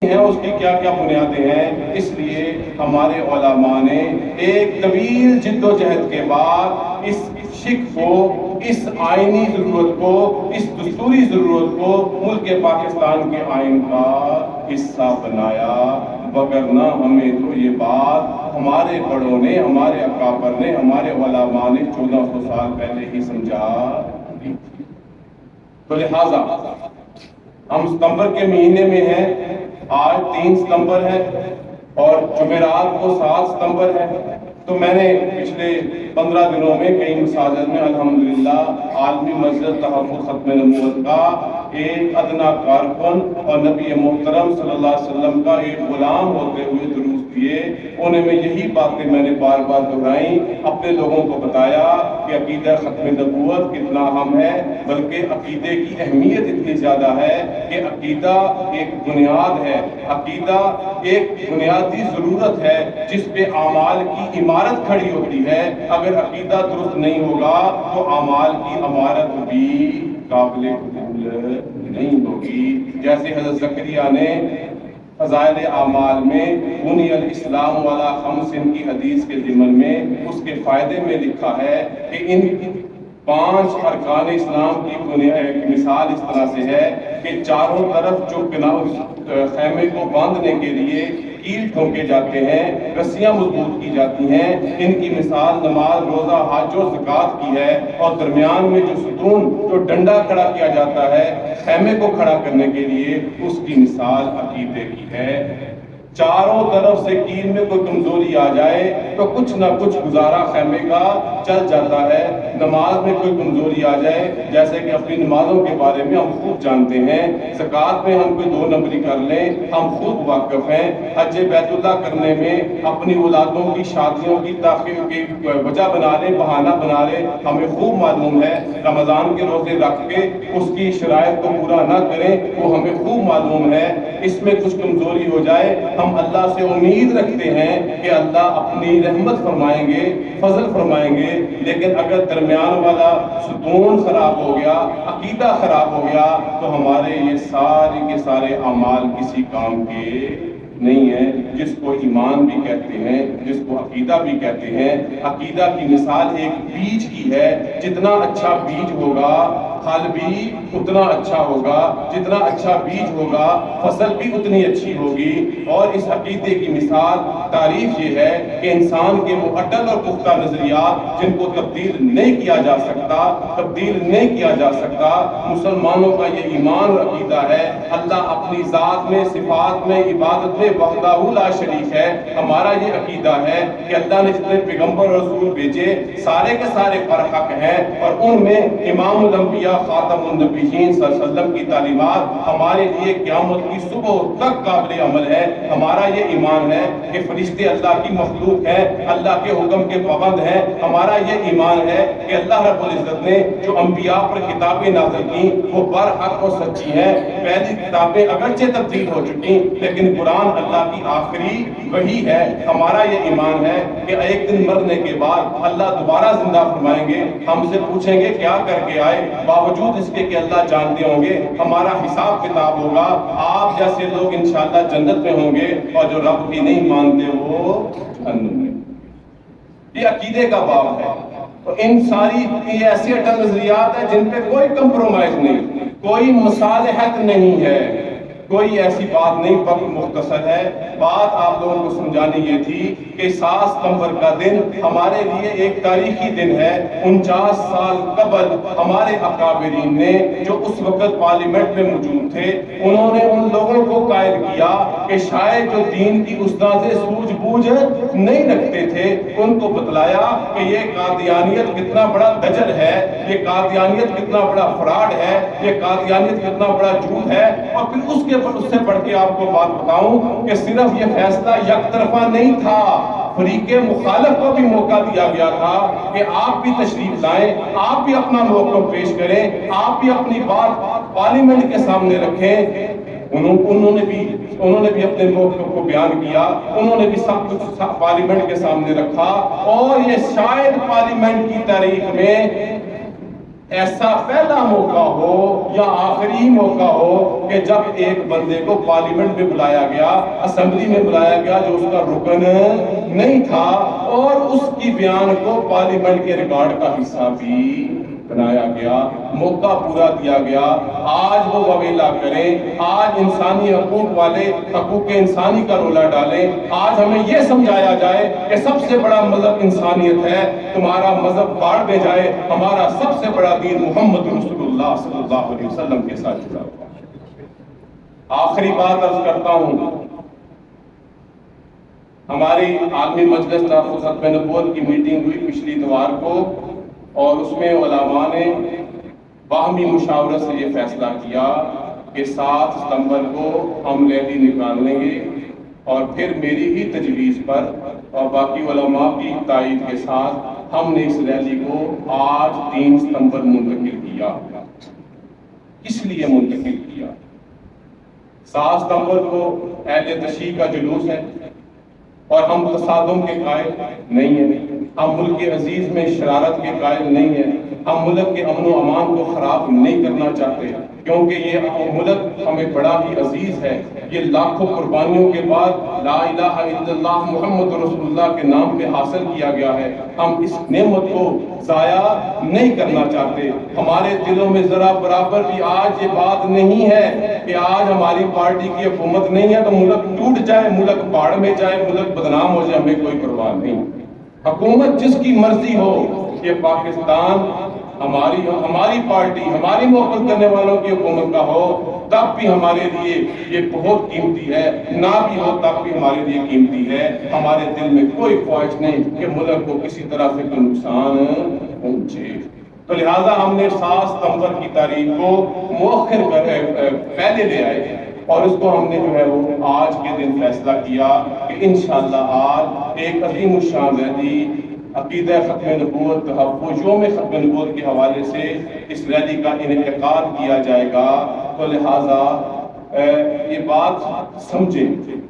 ہیں اس کی کیا کیا بنیادیں ہیں۔ اس لیے ہمارے علماء نے ایک طویل جد و جہد کے بعد اس شک کو، اس آئینی ضرورت کو، اس دستوری ضرورت کو ملک پاکستان کے آئین کا حصہ بنایا، وگرنہ ہمیں تو یہ بات ہمارے بڑوں نے، ہمارے اکابر نے، ہمارے علماء نے 1400 سال پہلے ہی سمجھا دی۔ تو لہٰذا ہم ستمبر کے مہینے میں ہیں، آج 3 ستمبر ہے اور جمعرات کو 7 ستمبر ہے۔ تو میں نے پچھلے 15 دنوں میں کئی مساجد میں الحمدللہ عالمی مسجد تحفظ ختم نبوت کا ایک ادنا کارکن اور نبی محترم صلی اللہ علیہ وسلم کا ایک غلام ہوتے ہوئے دروس دیے۔ انہیں میں یہی باتیں میں نے بار بار دہرائیں، اپنے لوگوں کو بتایا کہ عقیدہ ختم نبوت کتنا اہم ہے، بلکہ عقیدے کی اہمیت اتنی زیادہ ہے کہ عقیدہ ایک بنیاد ہے، عقیدہ ایک بنیادی ضرورت ہے جس پہ اعمال کی عمارت کھڑی ہوتی ہے۔ اگر عقیدہ درست نہیں ہوگا تو اعمال کی عمارت بھی قابل قبول نہیں ہوگی۔ جیسے حضرت زکریا نے فضائل اعمال میں بنی الاسلام والا خمس کی حدیث کے ضمن میں اس کے فائدے میں لکھا ہے کہ ان 5 ارکان اسلام کی مثال اس طرح سے ہے کہ چاروں طرف جو خیمے کو باندھنے کے لیے کیل ٹھونکے جاتے ہیں، رسیاں مضبوط کی جاتی ہیں، ان کی مثال نماز، روزہ، حج و زکوٰۃ کی ہے، اور درمیان میں جو ستون، جو ڈنڈا کھڑا کیا جاتا ہے خیمے کو کھڑا کرنے کے لیے، اس کی مثال عقیدے کی ہے۔ چاروں طرف سے کیل میں کوئی کمزوری آ جائے تو کچھ نہ کچھ گزارا خیمے کا چل جاتا ہے۔ نماز میں کوئی کمزوری آ جائے، جیسے کہ اپنی نمازوں کے بارے میں ہم خوب جانتے ہیں، زکوٰۃ میں ہم کوئی 2 نمبری کر لیں ہم خوب واقف ہیں، حج بیت اللہ کرنے میں اپنی اولادوں کی شادیوں کی تاخیر کی وجہ بنا لیں، بہانہ بنا لیں، ہمیں خوب معلوم ہے، رمضان کے روزے رکھ کے اس کی شرائط کو پورا نہ کریں وہ ہمیں خوب معلوم ہے۔ اس میں کچھ کمزوری ہو جائے، ہم اللہ سے امید رکھتے ہیں کہ اللہ اپنی رحمت فرمائیں گے، فضل فرمائیں گے، لیکن اگر درمیان والا ستون خراب ہو گیا، عقیدہ خراب ہو گیا تو ہمارے یہ سارے کے سارے اعمال کسی کام کے نہیں ہیں۔ جس کو ایمان بھی کہتے ہیں، جس کو عقیدہ بھی کہتے ہیں، عقیدہ کی مثال ایک بیج کی ہے، جتنا اچھا بیج ہوگا پھل بھی اتنا اچھا ہوگا، جتنا اچھا بیج ہوگا فصل بھی اتنی اچھی ہوگی۔ اور اس عقیدے کی مثال تعریف یہ ہے کہ انسان کے وہ اٹل اور پختہ نظریات جن کو تبدیل نہیں کیا جا سکتا، تبدیل نہیں کیا جا سکتا۔ مسلمانوں کا یہ ایمان اور عقیدہ ہے اللہ اپنی ذات میں، صفات میں، عبادت میں وحدہ لا شریک ہے۔ ہمارا یہ عقیدہ ہے کہ اللہ نے جتنے پیغمبر اور رسول بھیجے سارے کے سارے برحق ہیں، اور ان میں امام الانبیاء خاتم النبیین صلی اللہ علیہ وسلم کی تعلیمات ہمارے لیے قیامت کی صبح تک قابل عمل ہے۔ ہمارا یہ ایمان ہے کہ فرشتے اللہ کی مخلوق ہیں، اللہ کے حکم کے پابند ہیں۔ ہمارا یہ ایمان ہے کہ اللہ رب العزت نے جو انبیاء پر کتابیں نازل کی وہ برحق اور سچی ہیں۔ پہلی کتابیں اگرچہ تبدیل ہو چکی لیکن قرآن اللہ کی آخری وحی ہے۔ ہمارا یہ ایمان ہے کہ ایک دن مرنے کے بعد اللہ دوبارہ زندہ فرمائیں گے، ہم سے پوچھیں گے کیا کر کے آئے، باوجود اس کے کہ اللہ جانتے ہوں گے ہمارا حساب کتاب ہوگا۔ آپ جیسے لوگ انشاءاللہ جنت میں ہوں گے اور جو رب کی نہیں مانتے وہ جہنم میں۔ یہ عقیدے کا باب ہے۔ تو ان ساری ایسے اٹل نظریات ہیں جن پہ کوئی کمپرومائز نہیں، کوئی مصالحت نہیں ہے، کوئی ایسی بات نہیں۔ وقت مختصر ہے، بات آپ لوگوں کو سمجھانی یہ تھی کہ 7 ستمبر کا دن ہمارے لیے ایک تاریخی دن ہے۔ 49 سال قبل ہمارے اکابرین نے جو اس وقت پارلیمنٹ میں موجود تھے، انہوں نے ان لوگوں کو قائل کیا کہ شاید جو دین کی استاذ سوجھ بوجھ نہیں رکھتے تھے، ان کو بتلایا کہ یہ قادیانیت کتنا بڑا دجل ہے، یہ قادیانیت کتنا بڑا فراڈ ہے، یہ قادیانیت کتنا بڑا جھوٹ ہے۔ اور پھر اس سے بڑھ کے آپ کو بات بتاؤں کہ صرف یہ فیصلہ یک طرفہ نہیں تھا، فریق مخالف کو بھی موقع دیا گیا تھا کہ آپ بھی تشریف لائیں، آپ بھی اپنا موقف پیش کریں، آپ بھی اپنی بات پارلیمنٹ کے سامنے رکھیں۔ انہوں نے بھی اپنے موقف کو بیان کیا، انہوں نے بھی سب کچھ پارلیمنٹ کے سامنے رکھا، اور یہ شاید پارلیمنٹ کی تاریخ میں ایسا پہلا موقع ہو یا آخری موقع ہو کہ جب ایک بندے کو پارلیمنٹ میں بلایا گیا، اسمبلی میں بلایا گیا جو اس کا رکن نہیں تھا، اور اس کی بیان کو پارلیمنٹ کے ریکارڈ کا حصہ بھی بنایا گیا، موقع پورا دیا گیا۔ آج وہ وویلا کریں، آج انسانی حقوق والے حقوق انسانی کا رولا ڈالیں، آج ہمیں یہ سمجھایا جائے کہ سب سے بڑا مذہب انسانیت ہے، تمہارا مذہب باڑ میں جائے، ہمارا سب سے بڑا دین محمد رسول اللہ صلی اللہ علیہ وسلم کے ساتھ جڑا ہوا۔ آخری بات عرض کرتا ہوں، ہماری عالمی مجلس تحفظ ختم نبوت کی میٹنگ ہوئی پچھلی اتوار کو، اور اس میں علماء نے باہمی مشاورت سے یہ فیصلہ کیا کہ 7 ستمبر کو ہم ریلی نکال لیں گے، اور پھر میری ہی تجویز پر اور باقی علماء کی تائید کے ساتھ ہم نے اس ریلی کو آج 3 ستمبر منتقل کیا۔ کس لیے منتقل کیا؟ 7 ستمبر کو اہل تشیع کا جلوس ہے، اور ہم تصادم کے قائل نہیں ہیں، ہم ملک عزیز میں شرارت کے قائل نہیں ہیں، ہم ملک کے امن و امان کو خراب نہیں کرنا چاہتے، کیونکہ یہ ملک ہمیں بڑا ہی عزیز ہے، یہ لاکھوں قربانیوں کے بعد لا الہ الا اللہ محمد رسول اللہ کے نام پہ حاصل کیا گیا ہے، ہم اس نعمت کو ضائع نہیں کرنا چاہتے۔ ہمارے دلوں میں ذرا برابر بھی آج یہ بات نہیں ہے کہ آج ہماری پارٹی کی حکومت نہیں ہے تو ملک ٹوٹ جائے، ملک باڑ میں جائے، ملک بدنام ہو جائے، ہمیں کوئی پرواہ نہیں۔ حکومت جس کی مرضی ہو، یہ پاکستان ہماری پارٹی، ہماری محبت کرنے والوں کی حکومت کا ہو، تب بھی ہمارے لیے یہ بہت قیمتی ہے، نہ بھی ہو تب بھی ہمارے لیے قیمتی ہے۔ ہمارے دل میں کوئی خواہش نہیں کہ ملک کو کسی طرح سے کوئی نقصان پہنچے، تو لہٰذا ہم نے 7 ستمبر کی تاریخ کو مؤخر پہلے لے آئے، اور اس کو ہم نے جو ہے وہ آج کے دن فیصلہ کیا کہ انشاءاللہ آج ایک عظیم الشان ریلی عقیدہ ختم نبوت، تحفظ یوم ختم نبوت کے حوالے سے اس ریلی کا انعقاد کیا جائے گا۔ تو لہٰذا یہ بات سمجھیں